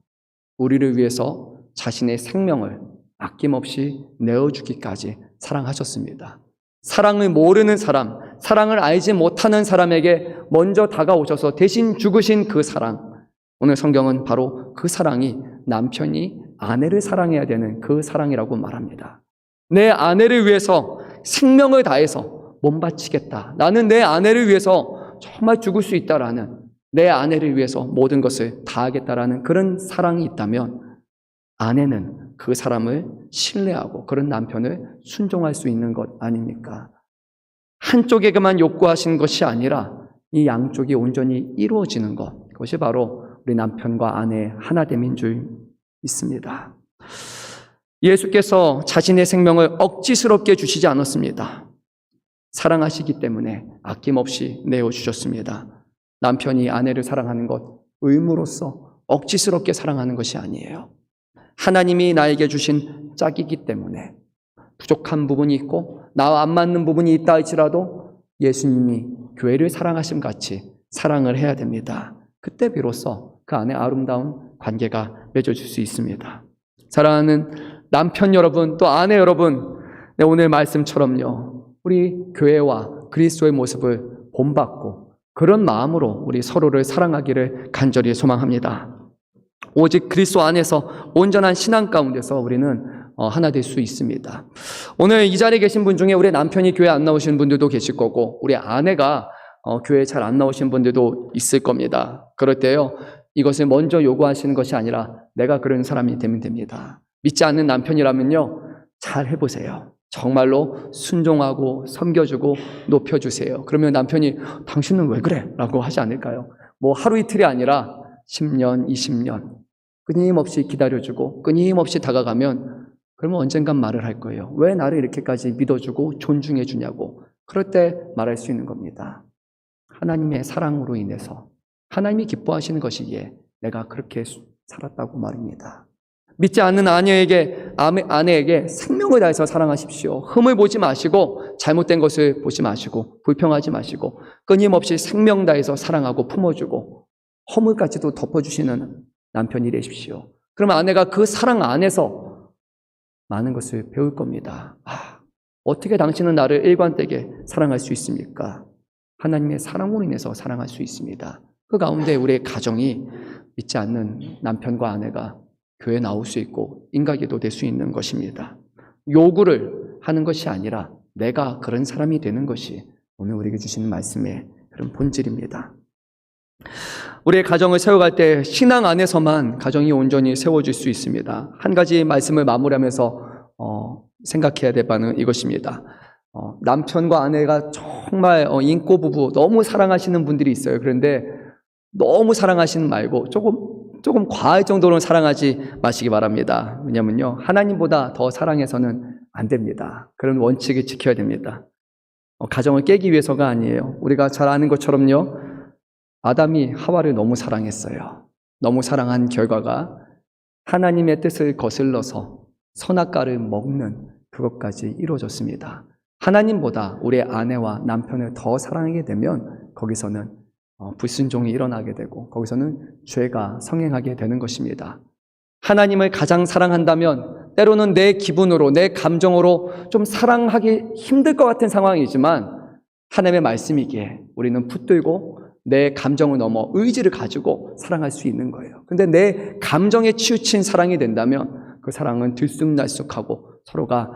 우리를 위해서 자신의 생명을 아낌없이 내어주기까지 사랑하셨습니다. 사랑을 모르는 사람, 사랑을 알지 못하는 사람에게 먼저 다가오셔서 대신 죽으신 그 사랑. 오늘 성경은 바로 그 사랑이 남편이 아내를 사랑해야 되는 그 사랑이라고 말합니다. 내 아내를 위해서 생명을 다해서 몸 바치겠다. 나는 내 아내를 위해서 정말 죽을 수 있다라는, 내 아내를 위해서 모든 것을 다하겠다라는 그런 사랑이 있다면 아내는 그 사람을 신뢰하고 그런 남편을 순종할 수 있는 것 아닙니까? 한쪽에게만 요구하신 것이 아니라 이 양쪽이 온전히 이루어지는 것, 그것이 바로 우리 남편과 아내의 하나됨인 줄 믿습니다. 예수께서 자신의 생명을 억지스럽게 주시지 않았습니다. 사랑하시기 때문에 아낌없이 내어주셨습니다. 남편이 아내를 사랑하는 것, 의무로서 억지스럽게 사랑하는 것이 아니에요. 하나님이 나에게 주신 짝이기 때문에 부족한 부분이 있고 나와 안 맞는 부분이 있다 할지라도 예수님이 교회를 사랑하심 같이 사랑을 해야 됩니다. 그때 비로소 그 안에 아름다운 관계가 맺어질 수 있습니다. 사랑하는 남편 여러분, 또 아내 여러분, 오늘 말씀처럼요, 우리 교회와 그리스도의 모습을 본받고 그런 마음으로 우리 서로를 사랑하기를 간절히 소망합니다. 오직 그리스도 안에서 온전한 신앙 가운데서 우리는 하나 될 수 있습니다. 오늘 이 자리에 계신 분 중에 우리 남편이 교회 안 나오시는 분들도 계실 거고 우리 아내가 교회에 잘 안 나오신 분들도 있을 겁니다. 그럴 때요, 이것을 먼저 요구하시는 것이 아니라 내가 그런 사람이 되면 됩니다. 믿지 않는 남편이라면요, 잘 해보세요. 정말로 순종하고 섬겨주고 높여주세요. 그러면 남편이 당신은 왜 그래? 라고 하지 않을까요? 뭐 하루 이틀이 아니라 10년, 20년 끊임없이 기다려주고 끊임없이 다가가면 그러면 언젠간 말을 할 거예요. 왜 나를 이렇게까지 믿어주고 존중해 주냐고. 그럴 때 말할 수 있는 겁니다. 하나님의 사랑으로 인해서 하나님이 기뻐하시는 것이기에 내가 그렇게 살았다고 말입니다. 믿지 않는 아내에게 생명을 다해서 사랑하십시오. 흠을 보지 마시고 잘못된 것을 보지 마시고 불평하지 마시고 끊임없이 생명 다해서 사랑하고 품어주고 허물까지도 덮어주시는 남편이 되십시오. 그러면 아내가 그 사랑 안에서 많은 것을 배울 겁니다. 어떻게 당신은 나를 일관되게 사랑할 수 있습니까? 하나님의 사랑으로 인해서 사랑할 수 있습니다. 그 가운데 우리의 가정이 믿지 않는 남편과 아내가 교회에 나올 수 있고 인가기도 될 수 있는 것입니다. 요구를 하는 것이 아니라 내가 그런 사람이 되는 것이 오늘 우리에게 주시는 말씀의 그런 본질입니다. 우리의 가정을 세워갈 때 신앙 안에서만 가정이 온전히 세워질 수 있습니다. 한 가지 말씀을 마무리하면서 생각해야 될 바는 이것입니다. 남편과 아내가 정말 인꼬 부부 너무 사랑하시는 분들이 있어요. 그런데 너무 사랑하시는 말고 조금 과할 정도로는 사랑하지 마시기 바랍니다. 왜냐면요, 하나님보다 더 사랑해서는 안 됩니다. 그런 원칙을 지켜야 됩니다. 가정을 깨기 위해서가 아니에요. 우리가 잘 아는 것처럼요, 아담이 하와를 너무 사랑했어요. 너무 사랑한 결과가 하나님의 뜻을 거슬러서 선악과를 먹는 그것까지 이루어졌습니다. 하나님보다 우리 아내와 남편을 더 사랑하게 되면 거기서는 불순종이 일어나게 되고 거기서는 죄가 성행하게 되는 것입니다. 하나님을 가장 사랑한다면 때로는 내 기분으로, 내 감정으로 좀 사랑하기 힘들 것 같은 상황이지만 하나님의 말씀이기에 우리는 붙들고 내 감정을 넘어 의지를 가지고 사랑할 수 있는 거예요. 근데 내 감정에 치우친 사랑이 된다면 그 사랑은 들쑥날쑥하고 서로가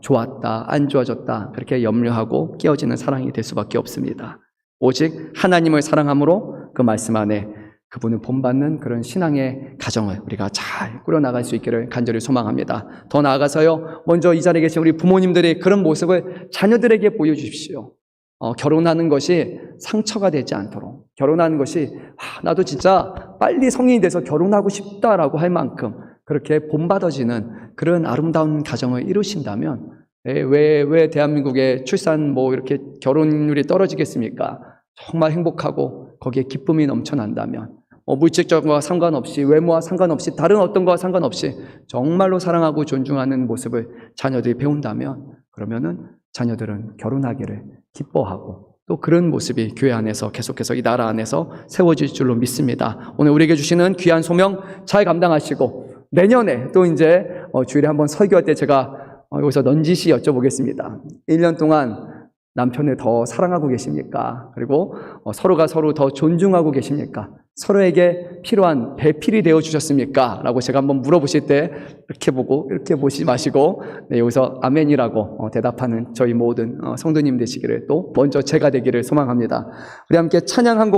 좋았다, 안 좋아졌다 그렇게 염려하고 깨어지는 사랑이 될 수밖에 없습니다. 오직 하나님을 사랑함으로 그 말씀 안에 그분을 본받는 그런 신앙의 가정을 우리가 잘 꾸려나갈 수 있기를 간절히 소망합니다. 더 나아가서요, 먼저 이 자리에 계신 우리 부모님들이 그런 모습을 자녀들에게 보여주십시오. 결혼하는 것이 상처가 되지 않도록, 결혼하는 것이 나도 진짜 빨리 성인이 돼서 결혼하고 싶다라고 할 만큼 그렇게 본받아지는 그런 아름다운 가정을 이루신다면 왜 대한민국의 출산 이렇게 결혼율이 떨어지겠습니까? 정말 행복하고 거기에 기쁨이 넘쳐난다면 물질적인 것과 상관없이 외모와 상관없이 다른 어떤 것과 상관없이 정말로 사랑하고 존중하는 모습을 자녀들이 배운다면 그러면은 자녀들은 결혼하기를 기뻐하고 또 그런 모습이 교회 안에서 계속해서 이 나라 안에서 세워질 줄로 믿습니다. 오늘 우리에게 주시는 귀한 소명 잘 감당하시고 내년에 또 이제 주일에 한번 설교할 때 제가 여기서 넌지시 여쭤보겠습니다. 1년 동안 남편을 더 사랑하고 계십니까? 그리고 서로가 서로 더 존중하고 계십니까? 서로에게 필요한 배필이 되어 주셨습니까? 라고 제가 한번 물어보실 때 이렇게 보고 이렇게 보시지 마시고 여기서 아멘이라고 대답하는 저희 모든 성도님 되시기를 또 먼저 제가 되기를 소망합니다. 우리 함께 찬양 한 곡